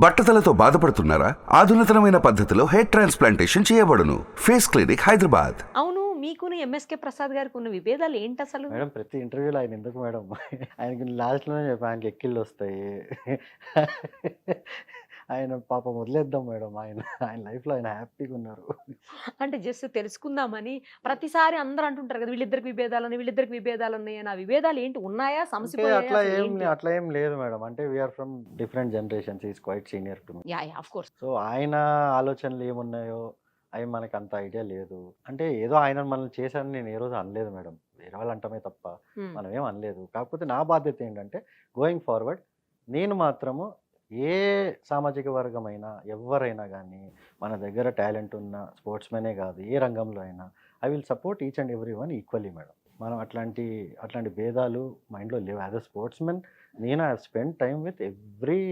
బట్టతలతో బాధపడుతున్నారా? ఆధునితనమైన పద్ధతిలో hair transplantation చేయబడును. Face clinic, Hyderabad. అవును, మీకును ఎంఎస్కే ప్రసాద్ గారికి ఉన్న విభేదాలు ఏంటి అసలు? మేడం ప్రతి ఇంటర్వ్యూలో ఆయన ఎందుకు మేడం ఆయనకి లాస్ట్లోనే చెప్పి ఆయనకి ఎక్కిళ్ళు వస్తాయి. ఆయన పాపం వదిలేద్దాం మేడం. ఆయన ఆయన లైఫ్లో ఆయన హ్యాపీగా ఉన్నారు. అంటే జస్ట్ తెలుసుకుందామని ప్రతిసారి అందరూ అంటుంటారు కదా, వీళ్ళిద్దరికి విభేదాలు ఉన్నాయని. ఆ విభేదాలు ఏంటి, ఉన్నాయా, అంటే సమసిపోయాయా, అట్లా అసలు ఏం ఏంటి? అట్లా ఏం లేదు మేడం. అంటే we are from different generations. Is quite senior to me. Yeah yeah, of course. So ఆయన ఆలోచనలు ఏమున్నాయో అవి మనకు అంత ఐడియా లేదు. అంటే ఏదో ఆయన మనల్ని చేశారని నేను ఏ రోజు అనలేదు మేడం. వేరే వాళ్ళు అంటమే తప్ప మనం ఏం అనలేదు. కాకపోతే నా బాధ్యత ఏంటంటే గోయింగ్ ఫార్వర్డ్ నేను మాత్రము ఏ సామాజిక వర్గమైనా ఎవరైనా కానీ మన దగ్గర టాలెంట్ ఉన్న స్పోర్ట్స్మెనే కాదు, ఏ రంగంలో అయినా I will support each and every one equally madam. మనం అట్లాంటి భేదాలు మైండ్లో లేవు. యాజ్ అ స్పోర్ట్స్మెన్ నేను I spend time with every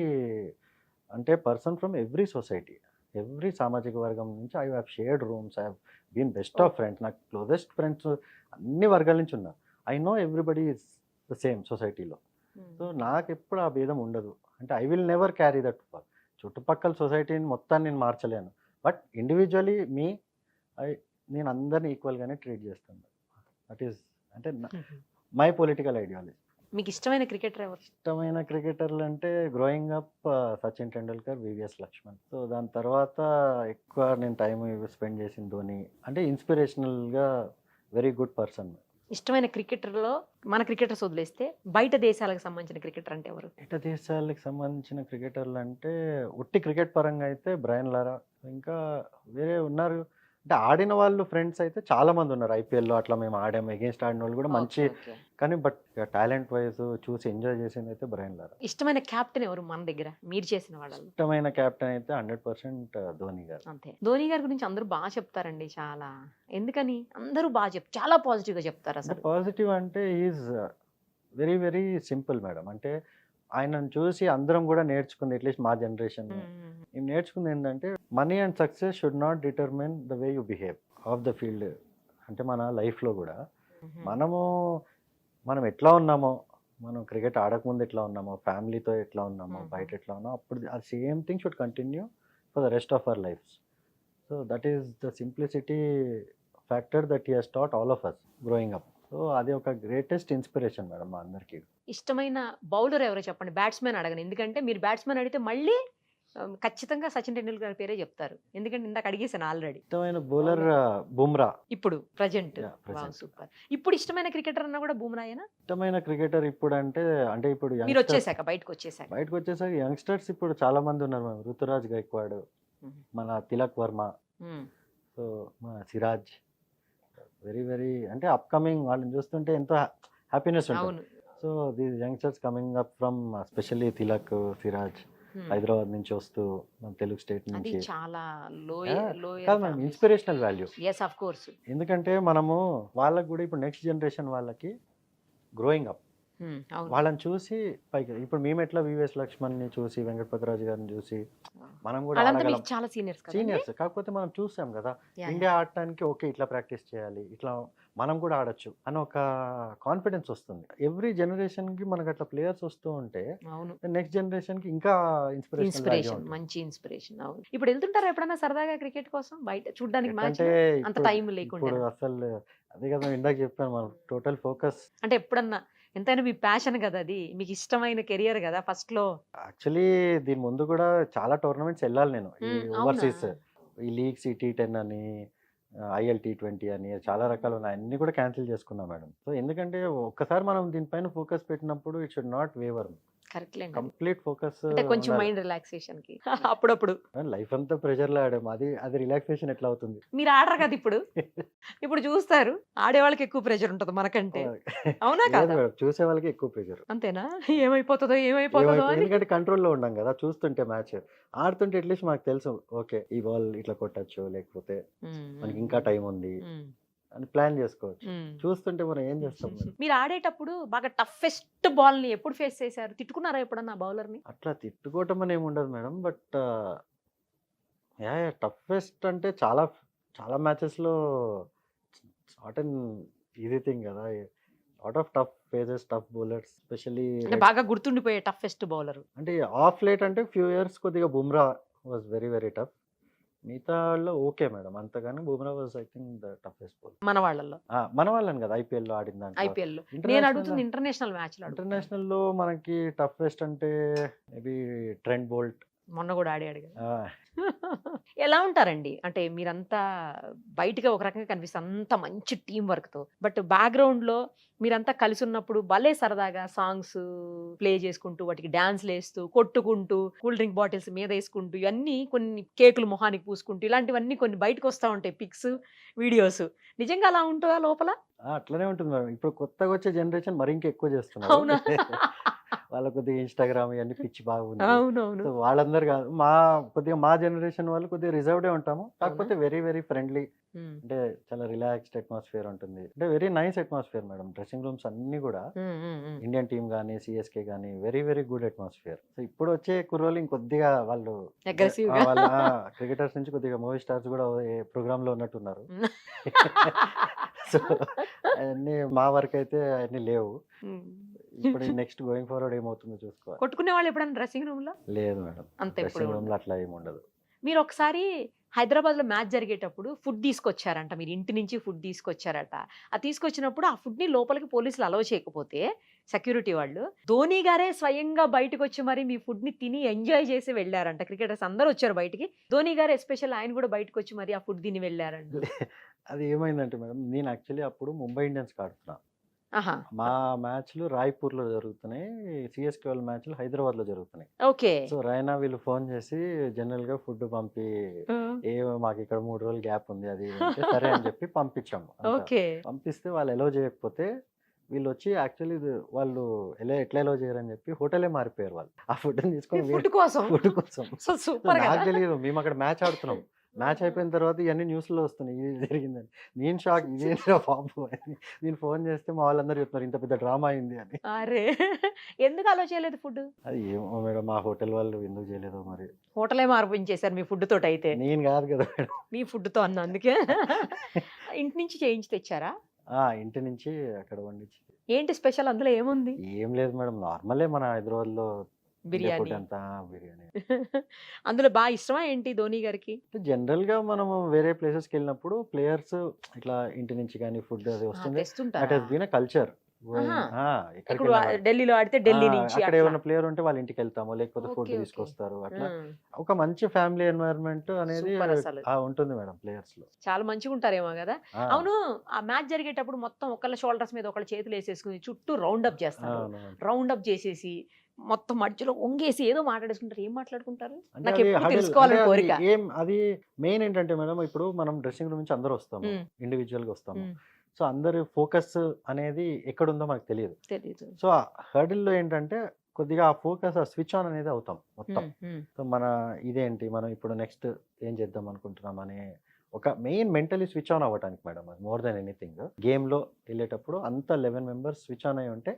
అంటే person from every society, every సామాజిక వర్గం నుంచి. I have shared rooms, I have been best of friends. నాకు క్లోజెస్ట్ ఫ్రెండ్స్ అన్ని వర్గాల నుంచి ఉన్నారు. I know everybody is the same సొసైటీలో. సో నాకు ఎప్పుడు ఆ భేదం ఉండదు. అంటే I will never carry that for. చుట్టుపక్కల సొసైటీని మొత్తాన్ని నేను మార్చలేను. బట్ ఇండివిజువలీ నేను అందరినీ ఈక్వల్గానే ట్రీట్ చేస్తాను. దట్ ఈస్ అంటే మై పొలిటికల్ ఐడియాలజీ. మీకు ఇష్టమైన క్రికెటర్ ఎవరు? ఇష్టమైన క్రికెటర్లు అంటే growing up Sachin Tendulkar, VVS Laxman. So దాని తర్వాత ఎక్కువ నేను టైం స్పెండ్ చేసిన ధోని. అంటే ఇన్స్పిరేషనల్గా వెరీ గుడ్ పర్సన్. ఇష్టమైన క్రికెటర్లో మన క్రికెటర్స్ వదిలేస్తే బయట దేశాలకు సంబంధించిన క్రికెటర్ అంటే ఎవరు? బయట దేశాలకు సంబంధించిన క్రికెటర్లు అంటే ఉట్టి క్రికెట్ పరంగా అయితే బ్రయన్ లారా, ఇంకా వేరే ఉన్నారు. అంటే ఆడిన వాళ్ళు ఫ్రెండ్స్ అయితే చాలా మంది ఉన్నారు. ఐపీఎల్లో అట్లా మేము ఆడాము, ఎగెన్స్ట్ ఆడిన వాళ్ళు కూడా మంచి. కానీ బట్ టాలెంట్ వైజ్ చూసి ఎంజాయ్ చేసింది అయితే బ్రయన్ లారా. ఇష్టమైన కెప్టెన్ ఎవరు మన దగ్గర మీరు చేసిన వాళ్ళు? ఇష్టమైన కెప్టెన్ అయితే 100% ధోని గారు. అంతే. ధోని గారి గురించి అందరూ బాగా చెప్తారండి, చాలా. ఎందుకని అందరూ బాగా చాలా పాజిటివ్ గా చెప్తారు అసలు? పాజిటివ్ అంటే is very very simple madam. అంటే ఆయనను చూసి అందరం కూడా నేర్చుకుంది, అట్లీస్ట్ మా జనరేషన్ మేము నేర్చుకుంది ఏంటంటే money and success should not determine the way you behave of the field. అంటే మన లైఫ్లో కూడా మనం ఎట్లా ఉన్నామో, మనం క్రికెట్ ఆడకముందు ఎట్లా ఉన్నామో, ఫ్యామిలీతో ఎట్లా ఉన్నామో, బయట ఎట్లా ఉన్నామో, అప్పుడు ఆ same thing should continue for the rest of our lifes. So that is the simplicity factor that he has taught all of us growing up. So అది ఒక గ్రేటెస్ట్ ఇన్స్పిరేషన్ మేడం మా అందరికీ. ఇష్టమైన బౌలర్ ఎవరో చెప్పండి. బ్యాట్స్మెన్ అడగను, ఎందుకంటే మీరు బ్యాట్స్మెన్ అడిగితే మళ్ళీ ఖచ్చితంగా సచిన్ టెండూల్కర్ పేరే చెప్తారు, ఎందుకంటే ఇందాక అడిగేసాను ఆల్రెడీ. ఇష్టమైన బౌలర్ బుమ్రా. ఇప్పుడు ప్రజెంట్. present. సూపర్. ఇప్పుడు ఇష్టమైన క్రికెటర్ అన్నా కూడా బుమ్రాయేనా? ఇష్టమైన క్రికెటర్ ఇప్పుడు అంటే ఇప్పుడు మీరు వచ్చేసాక, బయటకు వచ్చేసాక యంగ్స్టర్స్ ఇప్పుడు చాలా మంది ఉన్నారు మేడం. రుతురాజ్ గైక్వాడ్, మన తిలక్ వర్మ, సో మన సిరాజ్, వెరీ వెరీ అంటే అప్కమింగ్. వాళ్ళని చూస్తుంటే ఎంతో హ్యాపీనెస్ ఉంటుంది. అవును. So these youngsters coming up from specially Tilak, Siraj Hyderabad నుంచి వస్తూ మన తెలుగు స్టేట్ అది నుంచి చాలా కాదు madam, inspirational value. Yes of course. ఎందుకంటే మనము వాళ్ళకి కూడా ఇప్పుడు నెక్స్ట్ జనరేషన్ వాళ్ళకి గ్రోయింగ్ అప్ వాళ్ళని చూసి పైకి, ఇప్పుడు మేము ఎట్లా వివిఎస్ లక్ష్మణ్ని చూసి, వెంకటపతిరాజు గారిని చూసి మనం కూడా ఆడగలం. చాలా సీనియర్స్. సీనియర్స్ కాకపోతే మనం చూసాం కదా, ఇండియా ఆడటానికి ఓకే ఇట్లా ప్రాక్టీస్ చేయాలి, ఇట్లా మనం కూడా ఆడొచ్చు అని ఒక కాన్ఫిడెన్స్ వస్తుంది. ఎవ్రీ జనరేషన్ కి మనకు అట్లా ప్లేయర్స్ వస్తూ ఉంటే నెక్స్ట్ జనరేషన్ కి ఇంకా ఇన్స్పిరేషన్, మంచి ఇన్స్పిరేషన్. అవును. ఇప్పుడు వెళ్తుంటారా ఎప్పుడైనా సరదాగా క్రికెట్ కోసం బయట చూడడానికి? అంటే అంత టైం లేకుండా అసలు అదే కదా ఇందాక చెప్పాను, మనం టోటల్ ఫోకస్. అంటే ఎప్పుడన్నా ఎంతైనా మీ ప్యాషన్ కదా, అది మీకు ఇష్టమైన కెరియర్ కదా ఫస్ట్ లో. యాక్చువల్లీ దీని ముందు కూడా చాలా టోర్నమెంట్స్ వెళ్ళాలి నేను, ఈ ఓవర్సీస్, ఈ లీగ్స్, ఈ T10 అని, IL T20 అని చాలా రకాలు ఉన్నాయి. అన్ని కూడా క్యాన్సిల్ చేసుకున్నాం మేడం. సో ఎందుకంటే ఒక్కసారి మనం దీనిపైన ఫోకస్ పెట్టినప్పుడు it should not waiver. Correct. Complete focus, కొంచెం మైండ్ రిలాక్సేషన్ కి అప్పుడప్పుడు. లైఫ్ అంతా ప్రెషర్ లో ఆడాము, అది రిలాక్సేషన్ ఎట్లా అవుతుంది? మీరు ఆడరు కదా ఇప్పుడు. ఇప్పుడు చూస్తారు, ఆడే వాళ్ళకి ఎక్కువ ప్రెషర్ ఉంటుంది మనకంటే. అవునా కదా? చూసే వాళ్ళకి ఎక్కువ ప్రెషర్. అంతేనా? ఏమైపోతుందో ఎందుకంటే కంట్రోల్లో ఉండం కదా, చూస్తుంటే మ్యాచ్ ఆడుతుంటే అట్లీస్ట్ మాకు తెలుసు ఓకే ఈ బాల్ ఇట్లా కొట్టచ్చు, లేకపోతే మనకి ఇంకా టైం ఉంది అని ప్లాన్ చేసుకోవచ్చు. చూస్తుంటే మనం ఏం చేస్తాం? మీరు ఆడేటప్పుడు బాగా టఫెస్ట్ బాల్ ని ఎప్పుడు ఫేస్ చేశారు? తిట్టుకున్నారా ఎప్పుడన్నా బౌలర్ ని? అట్లా తిట్టుకోవటం అని ఏమి ఉండదు మేడం. బట్ టఫెస్ట్ అంటే చాలా చాలా మ్యాచెస్ లో నాట్ అన్ ఈజీ థింగ్ కదా. Lot of tough phases, tough bowlers especially. అంటే బాగా గుర్తుండిపోయే టఫెస్ట్ బౌలర్. అంటే ఆఫ్ లేట్ అంటే ఫ్యూ ఇయర్స్ కొద్దిగా Bumrah was very very tough. మిగతా వాళ్ళు ఓకే మేడం. అంతగాని Bumrah was I think the toughest bowler. మన వాళ్ళల్లో మన వాళ్ళని కదా ఐపీఎల్ లో ఆడిన దాంట్లో. ఐపీఎల్ లో నేను ఇంటర్నేషనల్ అడుగుతుంది ఇంటర్నేషనల్ మ్యాచ్ లో. ఇంటర్నేషనల్ లో మనకి టఫెస్ట్ అంటే మేబీ ట్రెంట్ బోల్ట్. మొన్న కూడా ఆడాడు కదా. ఎలా ఉంటారండి అంటే మీరంతా బయటగా ఒక రకంగా కనిపిస్తారు అంత మంచి టీం వర్క్ తో, బట్ బ్యాక్గ్రౌండ్ లో మీరంతా కలిసి ఉన్నప్పుడు భలే సరదాగా సాంగ్స్ ప్లే చేసుకుంటూ వాటికి డాన్స్లు వేస్తూ కొట్టుకుంటూ కూల్ డ్రింక్ బాటిల్స్ మీద వేసుకుంటూ ఇవన్నీ కొన్ని కేకులు మొహానికి పూసుకుంటూ ఇలాంటివన్నీ కొన్ని బయటకు వస్తూ ఉంటాయి పిక్స్ వీడియోస్. నిజంగా అలా ఉంటుందా లోపల? అట్లనే ఉంటుంది మేడం. ఇప్పుడు కొత్తగా వచ్చే జనరేషన్ మరి ఇంకా ఎక్కువ చేస్తున్నారు. అవునా? వాళ్ళ కొద్దిగా ఇన్స్టాగ్రామ్ ఇవన్నీ పిచ్చి బాగుంది. అవునవును. సో వాళ్ళందరూ కాదు, కొద్దిగా మా జనరేషన్ వాళ్ళు కొద్దిగా రిజర్వ్డే ఉంటాము. కాకపోతే వెరీ వెరీ ఫ్రెండ్లీ. అంటే చాలా రిలాక్స్డ్ అట్మాస్ఫియర్ ఉంటుంది. అంటే very nice atmosphere madam. Dressing rooms అన్ని కూడా ఇండియన్ టీమ్ కానీ సిఎస్కే కానీ very very good atmosphere. So ఇప్పుడు వచ్చే కుర్రోళ్ళు ఇంకొద్దిగా వాళ్ళు Aggressive గా. వాళ్ళ క్రికెటర్స్ నుంచి కొద్దిగా మూవీ స్టార్స్ కూడా ప్రోగ్రామ్ లో ఉన్నట్టున్నారు. సో అవన్నీ మా వరకు అయితే అన్ని లేవు. ఇప్పుడు నెక్స్ట్ గోయింగ్ ఫార్వర్డ్ ఏమవుతుందో చూసుకోవాలి. కొట్టుకునే వాళ్ళు ఎప్పుడైనా డ్రెస్సింగ్ రూమ్ లో? లేదు మేడం, అంత ఎప్పుడు డ్రెస్సింగ్ రూమ్ లో అట్లా ఏమి ఉండదు. మీరు ఒకసారి హైదరాబాద్ లో మ్యాచ్ జరిగేటప్పుడు ఫుడ్ తీసుకొచ్చారంట, మీరు ఇంటి నుంచి ఫుడ్ తీసుకొచ్చారట. ఆ తీసుకొచ్చినప్పుడు ఆ ఫుడ్ ని లోపలికి పోలీసులు అలౌ చేయకపోతే సెక్యూరిటీ వాళ్ళు ధోని గారే స్వయంగా బయటకు వచ్చి మరి మీ ఫుడ్ ని తిని ఎంజాయ్ చేసి వెళ్ళారంట. క్రికెటర్స్ అందరూ వచ్చారు బయటికి, ధోని గారు ఎస్పెషల్ ఆయన కూడా బయటకు వచ్చి మరి ఆ ఫుడ్ తిని వెళ్ళారంట. అది ఏమైందంటే మేడం, నేను యాక్చువల్లీ అప్పుడు ముంబై ఇండియన్స్ ఆడుతున్నా. ఆహా, మా మ్యాచ్లు రాయ్పూర్ లో జరుగుతున్నాయి, సిఎస్కే వాళ్ళ మ్యాచ్లు హైదరాబాద్ లో జరుగుతున్నాయి. ఓకే. సో రైనా వీళ్ళు ఫోన్ చేసి జనరల్ గా ఫుడ్ పంపి మాకు ఇక్కడ 3 రోజులు గ్యాప్ ఉంది అది ఇది అంటే సరే అని చెప్పి పంపించాము. అంతా. ఓకే. పంపిస్తే వాళ్ళు ఎలో చేయకపోతే వీళ్ళు వచ్చి యాక్చువల్లీ వాళ్ళు ఎట్లా ఎలో చేయరని చెప్పి హోటలే మారిపోయారు వాళ్ళు. ఆ ఫుడ్ తీసుకొని ఫుడ్ కోసం. ఫుడ్ కోసం. సూపర్ నాకు కదా. తెలియదు, మేము అక్కడ మ్యాచ్ ఆడుతున్నాం. మ్యాచ్ అయిపోయిన తర్వాత ఇవన్నీ న్యూస్ లో వస్తున్నాయి ఇది జరిగిందని. నేను షాక్, ఇదేంటిరా బాబు అని. నేను ఫోన్ చేస్తే మా వాళ్ళందరూ చెప్తున్నారు ఇంత పెద్ద డ్రామా అయింది అని. అరే, ఎందుకు అలో చేయలేదు ఫుడ్? అది ఏమో మేడం, మా హోటల్ వాళ్ళు ఎందుకు చేయలేదో మరి. హోటలే మార్పించేశారు మీ ఫుడ్ తోటి అయితే. నేను కాదు కదా మేడం. మీ ఫుడ్ తో అన్న అందుకే. ఇంటి నుంచి చేయించి తెచ్చారా? ఇంటి నుంచి అక్కడ వండించి. ఏంటి స్పెషల్ అందులో ఏముంది? ఏం లేదు మేడం, నార్మలే మన హైదరాబాద్ లో బిర్యానీ. ఫుడ్ అంతా బిర్యానీ. అందులో బాగా ఇష్టమా ఏంటి ధోని గారికి? జనరల్ గా మనం వేరే ప్లేసెస్ కి వెళ్ళినప్పుడు ప్లేయర్స్ ఇట్లా ఇంటి నుంచి కానీ ఫుడ్ అది వస్తుంది. దట్ తెస్తుంటారా? Has been a culture. ఇప్పుడు ఢిల్లీలో ఆడితే ఢిల్లీ నుంచి అక్కడ అట్లా. ఏమైనా ప్లేయర్ ఉంటే వాళ్ళ ఇంటికి వెళ్తాము, లేకపోతే ఫుడ్ ఓకే, ఓకే. తీసుకొస్తారు. అట్లా ఉమ్, ఒక మంచి ఫ్యామిలీ ఎన్వైరన్మెంట్ అనేది సూపర్ అసలు. ఉంటుంది మేడం ప్లేయర్స్ లో. చాలా మంచిగా ఉంటారేమో కదా. ఆ, అవును, ఆ మ్యాచ్ జరిగేటప్పుడు మొత్తం ఒకళ్ళ షోల్డర్స్ మీద ఒకళ్ళ చేతులు వేసేసుకుని చుట్టూ రౌండ్ అప్ చేస్తారు. అవును. రౌండ్ అప్ చేసేసి మొత్తం మధ్యలో వంగేసి ఏదో మాట్లాడేసుకుంటారు. ఏం మాట్లాడుకుంటారు? అంటే నాకు అది ఎప్పుడు huddle, తెలుసుకోవాలని అంటే కోరిక. అది మెయిన్ ఏంటంటే మేడం, ఇప్పుడు మనం డ్రెస్సింగ్ రూమ్ నుంచి అందరూ వస్తాము, ఉమ్, ఇండివిజువల్ గా వస్తాము. ఉమ్, సో అందరి ఫోకస్ అనేది ఎక్కడుందో మనకు తెలియదు. తెలీదు. సో ఆ hurdle లో ఏంటంటే కొద్దిగా ఆ ఫోకస్, ఆ స్విచ్ ఆన్ అనేది అవుతాం మొత్తం. సో మన ఇదేంటి, మనం ఇప్పుడు నెక్స్ట్ ఏం చేద్దాం అనుకుంటున్నాం అనే ఒక మెయిన్ మెంటలీ స్విచ్ ఆన్ అవ్వడానికి మేడం, అది మోర్ దెన్ ఎనీథింగ్. గేమ్లో వెళ్ళేటప్పుడు అంతా 11 మెంబర్స్ స్విచ్ ఆన్ అయి ఉంటే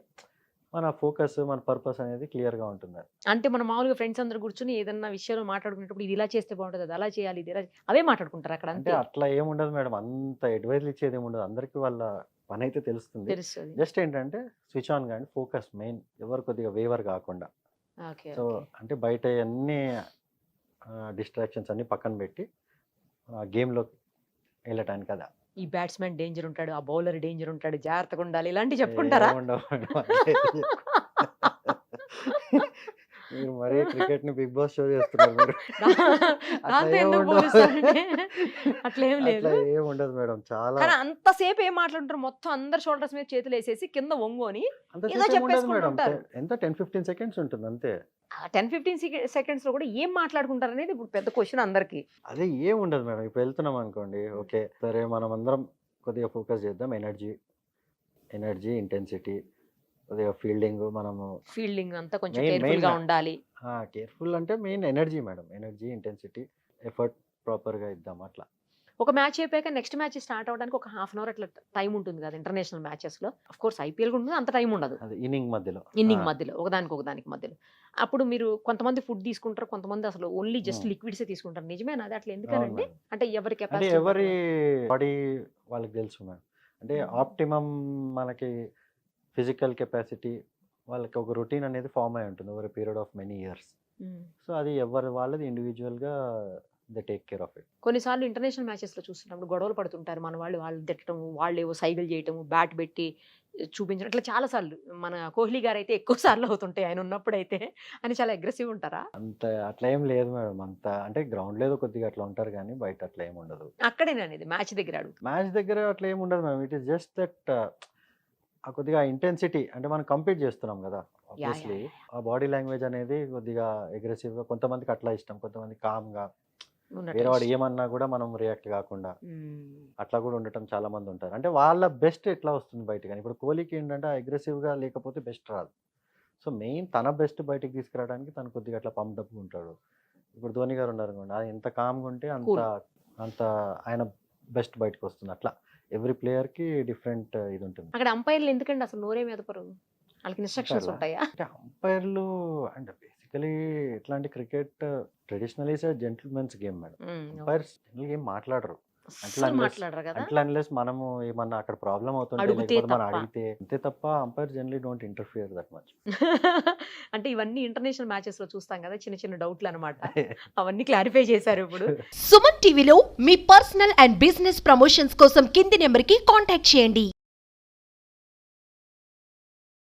మన ఫోకస్, మన పర్పస్ అనేది క్లియర్గా ఉంటుంది. అంటే మనం మామూలుగా ఫ్రెండ్స్ అందరు కూర్చుని ఏదన్నా విషయాలు మాట్లాడుకునేటప్పుడు ఇది ఇలా చేస్తే బాగుంటుంది, అది అలా చేయాలి, ఇది అవే మాట్లాడుకుంటారు అక్కడ. అంటే అంతే అట్లా ఏముండదు మేడం, అంత అడ్వైజ్లు ఇచ్చేది ఏముండదు. అందరికీ వాళ్ళ పని అయితే తెలుస్తుంది. తెలుస్తుంది. జస్ట్ ఏంటంటే స్విచ్ ఆన్ కానీ ఫోకస్ మెయిన్, ఎవరు కొద్దిగా వేవర్ కాకుండా. ఓకే. సో అంటే బయట అన్ని డిస్ట్రాక్షన్స్ అన్ని పక్కన పెట్టి గేమ్లో వెళ్ళటానికి కదా. ఈ బ్యాట్స్మెన్ డేంజర్ ఉంటాడు, ఆ బౌలర్ డేంజర్ ఉంటాడు, జాగ్రత్తగా ఉండాలి, ఇలాంటివి చెప్పుకుంటారా? ఏముండవు మేడం, అదే మీరు మరీ క్రికెట్ ని బిగ్ బాస్ షో చేస్తున్నారు మీరు. దాంతో ఎందుకు ఏముండవు. పోలుస్తారంటే అట్లా ఏం లేదు. అట్లా ఏముండదు మేడం, చాలా కానీ అంతసేపు ఏం మాట్లాడుంటారు, మొత్తం అందరు షోల్డర్స్ మీద చేతులు వేసేసి కింద ఒంగోని అంత ఏదో సేపు ఉండదు మేడం. చెప్పేసుకుంటుంటారు. ఎంత 10-15 సెకండ్స్ ఉంటుంది అంతే. 10-15 సెకండ్స్ లో కూడా ఏం మాట్లాడుకుంటారు అనేది ఇప్పుడు పెద్ద క్వశ్చన్ అందరికి. అదే ఏం ఉండదు మేడం. ఇప్పుడు వెళ్తున్నాం అనుకోండి, ఓకే సరే మనం అందరం కొద్దిగా ఫోకస్ చేద్దాం, ఎనర్జీ ఇంటెన్సిటీ, కొద్దిగా ఫీల్డింగ్, మనము ఫీల్డింగ్ అంతా కొంచెం Main- కేర్ఫుల్ గా main- ఉండాలి. కేర్ఫుల్ అంటే main energy madam, energy intensity, effort proper గా ఇద్దాం అట్లా. ఒక మ్యాచ్ అయిపోయాక నెక్స్ట్ మ్యాచ్ స్టార్ట్ అవడానికి ఒక హాఫ్ అన్ అవర్ అట్లా టైం ఉంటుంది కదా ఇంటర్నేషనల్ మ్యాచెస్ లో. అఫ్ కోర్స్ ఐపీఎల్ ఉంటుంది, అంత టైం ఉండదు. అది ఇన్నింగ్ మధ్యలో. ఇన్నింగ్ మధ్యలో ఒకదానికి మధ్యలో. అప్పుడు మీరు కొంతమంది ఫుడ్ తీసుకుంటారు, కొంతమంది అసలు ఓన్లీ జస్ట్ లిక్విడ్సే తీసుకుంటారు. నిజమేనా అది? అట్లా అవును ఎందుకనండి? మేడం. అంటే ఎవరి అంటే కెపాసిటీ ఎవరి బాడీ వాళ్ళకి తెలుసు మేడం. అంటే మ్మ్. ఆప్టిమం మనకి ఫిజికల్ కెపాసిటీ, వాళ్ళకి ఒక రొటీన్ అనేది ఫామ్ అయి ఉంటుంది over period of many years. So అది ఎవరి వాళ్ళది ఇండివిజువల్గా they take care of it. కొన్నిసార్లు ఇంటర్నేషనల్ మ్యాచెస్ లో చూస్తున్నప్పుడు గొడవలు పడుతుంటారు, మన వాళ్ళు తిట్టడం, వాళ్ళు ఏవో సైకిల్ చేయటము, బ్యాట్ పెట్టి చూపించడం, ఇట్లా చాలా సార్లు. మన కోహ్లీ గారు అయితే ఎక్కువ సార్లు అవుతుంటాయి ఆయన ఉన్నప్పుడు అయితే, అని చాలా అగ్రెసివ్ ఉంటారా? అంత అట్లా ఏం లేదు మేడం. అంత అంటే గ్రౌండ్ లేదో కొద్దిగా అట్లా ఉంటారు కానీ బయట అట్లా ఏమి ఉండదు. అక్కడేనండి మ్యాచ్ దగ్గర అడుగు. మ్యాచ్ దగ్గర అట్లా ఏమి ఉండదు madam. It is just that ఆ కొద్దిగా ఇంటెన్సిటీ, అంటే మనం కంపీట్ చేస్తున్నాం కదా, ఆబ్వియస్లీ ఆ బాడీ లాంగ్వేజ్ అనేది కొద్దిగా అగ్రెసివ్గా, కొంతమందికి అట్లా ఇష్టం, కొంతమంది కామ్గా, వేరే వాడు ఏమన్నా కూడా మనం రియాక్ట్ కాకుండా అట్లా కూడా ఉండటం చాలా మంది ఉంటారు. అంటే వాళ్ళ బెస్ట్ ఎట్లా వస్తుంది బయట. కానీ ఇప్పుడు కోహ్లీకి ఏంటంటే అగ్రెసివ్గా లేకపోతే బెస్ట్ రాదు. సో మెయిన్ తన బెస్ట్ బయటికి తీసుకురావడానికి తను కొద్దిగా అట్లా పంప్డప్గా ఉంటాడు. ఇప్పుడు ధోని గారు ఉన్నారు అనుకోండి, అది ఎంత కామ్గా ఉంటే అంత అంత ఆయన బెస్ట్ బయటకు వస్తుంది. అట్లా ఎవ్రీ ప్లేయర్కి డిఫరెంట్ ఇది ఉంటుంది. అక్కడ అంపైర్లు ఎందుకండి అసలు నోరే మెదపరు? వాళ్ళకి ఇన్స్ట్రక్షన్స్ ఉంటాయా? అంటే అంపైర్లు అంటే బేసికలీ ఇట్లాంటి cricket traditional is gentlemen's game madam. Umpires general game మాట్లాడరు అస్సలు మాట్లాడరు కదా. అట్లా అన్లెస్ మనము ఏమన్నా అక్కడ ప్రాబ్లం అవుతుంటే అడిగితే లేకపోతే మనం తప్ప. అడిగితే అంతే తప్ప umpire generally don't interfere that much. అంటే ఇవన్నీ ఇంటర్నేషనల్ మ్యాచెస్ లో చూస్తాం కదా, చిన్న చిన్న డౌట్లు అనమాట. అవన్నీ క్లారిఫై చేశారు ఇప్పుడు. సుమన్ టీవీలో మీ పర్సనల్ అండ్ బిజినెస్ ప్రమోషన్స్ కోసం కింది నెంబర్కి కాంటాక్ట్ చేయండి.